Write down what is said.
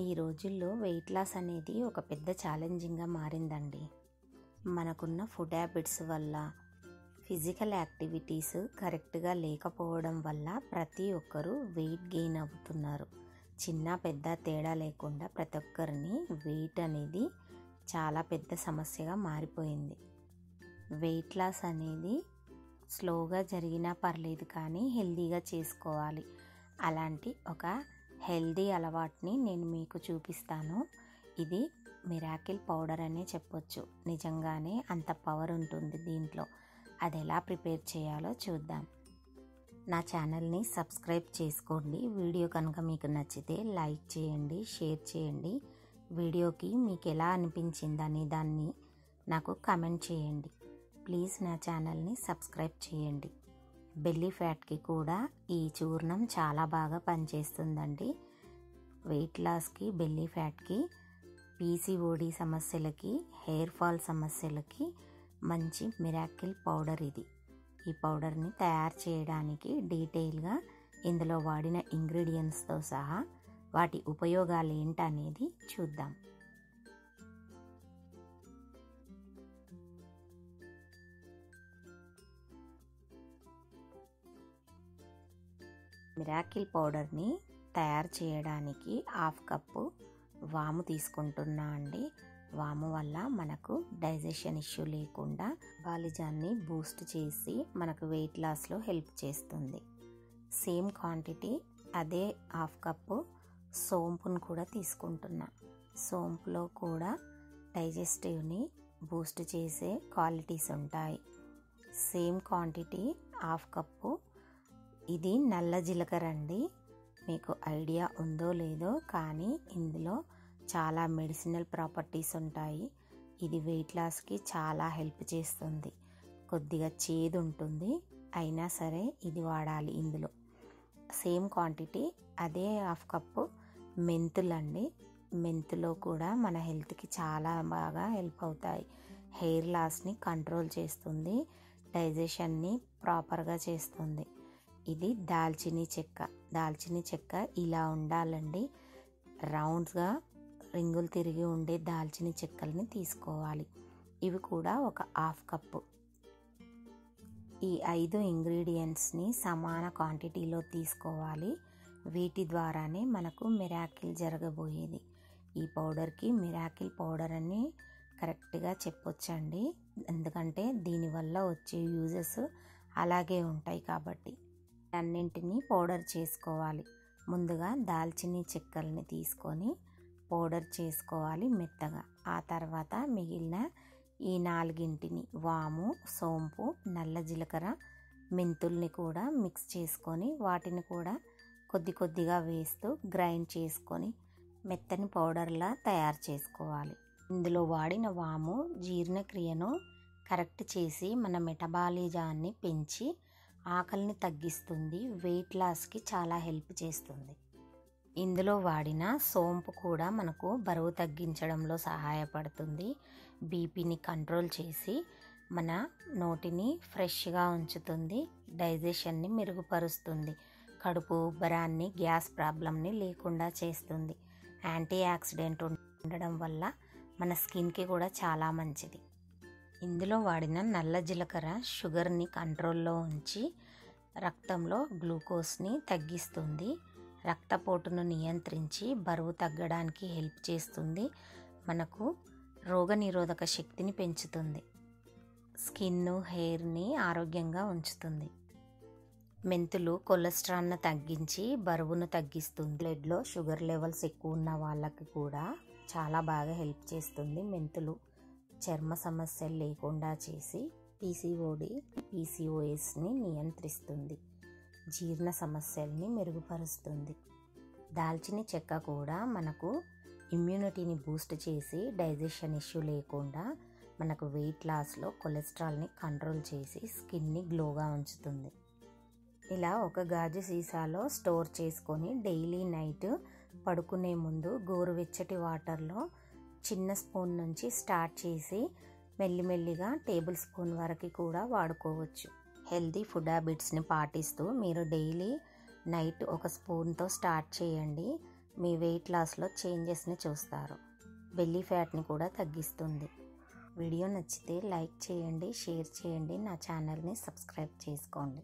ఈ రోజుల్లో weight loss అనేది ఒక పెద్ద ఛాలెంజింగ్గా మారిందండి. మనకున్న ఫుడ్ హ్యాబిట్స్ వల్ల, ఫిజికల్ యాక్టివిటీస్ కరెక్ట్గా లేకపోవడం వల్ల ప్రతి ఒక్కరూ వెయిట్ గెయిన్ అవుతున్నారు. చిన్న పెద్ద తేడా లేకుండా ప్రతి ఒక్కరిని వెయిట్ అనేది చాలా పెద్ద సమస్యగా మారిపోయింది. వెయిట్ లాస్ అనేది స్లోగా జరిగినా పర్లేదు, కానీ హెల్తీగా చేసుకోవాలి. అలాంటి ఒక హెల్దీ అలవాటుని నేను మీకు చూపిస్తాను. ఇది మిరాకిల్ పౌడర్ అనే చెప్పొచ్చు. నిజంగానే అంత పవర్ ఉంటుంది దీంట్లో. అది ఎలా ప్రిపేర్ చేయాలో చూద్దాం. నా ఛానల్ని సబ్స్క్రైబ్ చేసుకోండి. వీడియో కనుక మీకు నచ్చితే లైక్ చేయండి, షేర్ చేయండి. వీడియోకి మీకు ఎలా అనిపించిందని దాన్ని నాకు కమెంట్ చేయండి. ప్లీజ్ నా ఛానల్ని సబ్స్క్రైబ్ చేయండి. బెల్లీ ఫ్యాట్కి కూడా ఈ చూర్ణం చాలా బాగా పనిచేస్తుందండి. వెయిట్ లాస్కి, బెల్లీ ఫ్యాట్కి, పీసీఓడి సమస్యలకి, హెయిర్ ఫాల్ సమస్యలకి మంచి మిరాకిల్ పౌడర్ ఇది. ఈ పౌడర్ని తయారు చేయడానికి డీటెయిల్గా ఇందులో వాడిన ఇంగ్రీడియంట్స్తో సహా వాటి ఉపయోగాలు ఏంటనేది చూద్దాం. మిరాకిల్ పౌడర్ని తయారు చేయడానికి 1/2 కప్పు వాము తీసుకుంటున్నా అండి. వాము వల్ల మనకు డైజెషన్ ఇష్యూ లేకుండా బాలిజాన్ని బూస్ట్ చేసి మనకు వెయిట్ లాస్లో హెల్ప్ చేస్తుంది. సేమ్ క్వాంటిటీ అదే 1/2 కప్పు సోంపును కూడా తీసుకుంటున్నా. సోంపులో కూడా డైజెస్టివ్ని బూస్ట్ చేసే క్వాలిటీస్ ఉంటాయి. Same quantity 1/2 cup. ఇది నల్ల జీలకర్ర అండి. మీకు ఐడియా ఉందో లేదో, కానీ ఇందులో చాలా మెడిసినల్ ప్రాపర్టీస్ ఉంటాయి. ఇది వెయిట్ లాస్కి చాలా హెల్ప్ చేస్తుంది. కొద్దిగా చేదు ఉంటుంది, అయినా సరే ఇది వాడాలి ఇందులో. సేమ్ క్వాంటిటీ అదే 1/2 కప్పు మెంతులండి. మెంతులో కూడా మన హెల్త్కి చాలా బాగా హెల్ప్ అవుతాయి. హెయిర్ లాస్ని కంట్రోల్ చేస్తుంది, డైజెషన్ని ప్రాపర్గా చేస్తుంది. ఇది దాల్చినీ చెక్క. దాల్చినీ చెక్క ఇలా ఉండాలండి. రౌండ్స్గా రింగులు తిరిగి ఉండే దాల్చినీ చెక్కల్ని తీసుకోవాలి. ఇవి కూడా ఒక 1/2 కప్పు. ఈ 5 ఇంగ్రీడియంట్స్ని సమాన క్వాంటిటీలో తీసుకోవాలి. వీటి ద్వారానే మనకు మిరాకిల్ జరగబోయేది. ఈ పౌడర్కి మిరాకిల్ పౌడర్ అని కరెక్ట్గా చెప్పొచ్చండి. ఎందుకంటే దీనివల్ల వచ్చే యూజెస్ అలాగే ఉంటాయి కాబట్టి. అన్నింటినీ పౌడర్ చేసుకోవాలి. ముందుగా దాల్చినీ చెక్కల్ని తీసుకొని పౌడర్ చేసుకోవాలి మెత్తగా. ఆ తర్వాత మిగిలిన ఈ 4 వాము, సోంపు, నల్ల జీలకర్ర, మెంతుల్ని కూడా మిక్స్ చేసుకొని వాటిని కూడా కొద్ది కొద్దిగా వేస్తూ గ్రైండ్ చేసుకొని మెత్తని పౌడర్లా తయారు చేసుకోవాలి. ఇందులో వాడిన వాము జీర్ణక్రియను కరెక్ట్ చేసి మన మెటబాలిజాన్ని పెంచి ఆకలిని తగ్గిస్తుంది. వెయిట్ లాస్కి చాలా హెల్ప్ చేస్తుంది. ఇందులో వాడిన సోంపు కూడా మనకు బరువు తగ్గించడంలో సహాయపడుతుంది. బీపీని కంట్రోల్ చేసి మన నోటిని ఫ్రెష్గా ఉంచుతుంది. డైజెషన్ని మెరుగుపరుస్తుంది. కడుపు ఉబ్బరాన్ని, గ్యాస్ ప్రాబ్లంని లేకుండా చేస్తుంది. యాంటీ ఆక్సిడెంట్ ఉండడం వల్ల మన స్కిన్కి కూడా చాలా మంచిది. ఇందులో వాడిన నల్ల జీలకర్ర షుగర్ని కంట్రోల్లో ఉంచి రక్తంలో గ్లూకోజ్ని తగ్గిస్తుంది. రక్తపోటును నియంత్రించి బరువు తగ్గడానికి హెల్ప్ చేస్తుంది. మనకు రోగనిరోధక శక్తిని పెంచుతుంది. స్కిన్, హెయిర్ని ఆరోగ్యంగా ఉంచుతుంది. మెంతులు కొలెస్ట్రాల్ను తగ్గించి బరువును తగ్గిస్తుంది. బ్లడ్లో షుగర్ లెవెల్స్ ఎక్కువ ఉన్న వాళ్ళకి కూడా చాలా బాగా హెల్ప్ చేస్తుంది. మెంతులు చర్మ సమస్యలు లేకుండా చేసి పీసీఓడి, పీసీఓఎస్ని నియంత్రిస్తుంది. జీర్ణ సమస్యల్ని మెరుగుపరుస్తుంది. దాల్చినీ చెక్క కూడా మనకు ఇమ్యూనిటీని బూస్ట్ చేసి డైజెషన్ ఇష్యూ లేకుండా మనకు వెయిట్ లాస్లో కొలెస్ట్రాల్ని కంట్రోల్ చేసి స్కిన్ని గ్లోగా ఉంచుతుంది. ఇలా ఒక గాజు సీసాలో స్టోర్ చేసుకొని డైలీ నైట్ పడుకునే ముందు గోరువెచ్చటి వాటర్లో చిన్న స్పూన్ నుంచి స్టార్ట్ చేసి మెల్లిమెల్లిగా టేబుల్ స్పూన్ వరకు కూడా వాడుకోవచ్చు. హెల్తీ ఫుడ్ హ్యాబిట్స్ని పాటిస్తూ మీరు డైలీ నైట్ ఒక స్పూన్తో స్టార్ట్ చేయండి. మీ వెయిట్ లాస్లో చేంజెస్ని చూస్తారు. బెల్లీ ఫ్యాట్ని కూడా తగ్గిస్తుంది. వీడియో నచ్చితే లైక్ చేయండి, షేర్ చేయండి, నా ఛానల్ని సబ్స్క్రైబ్ చేసుకోండి.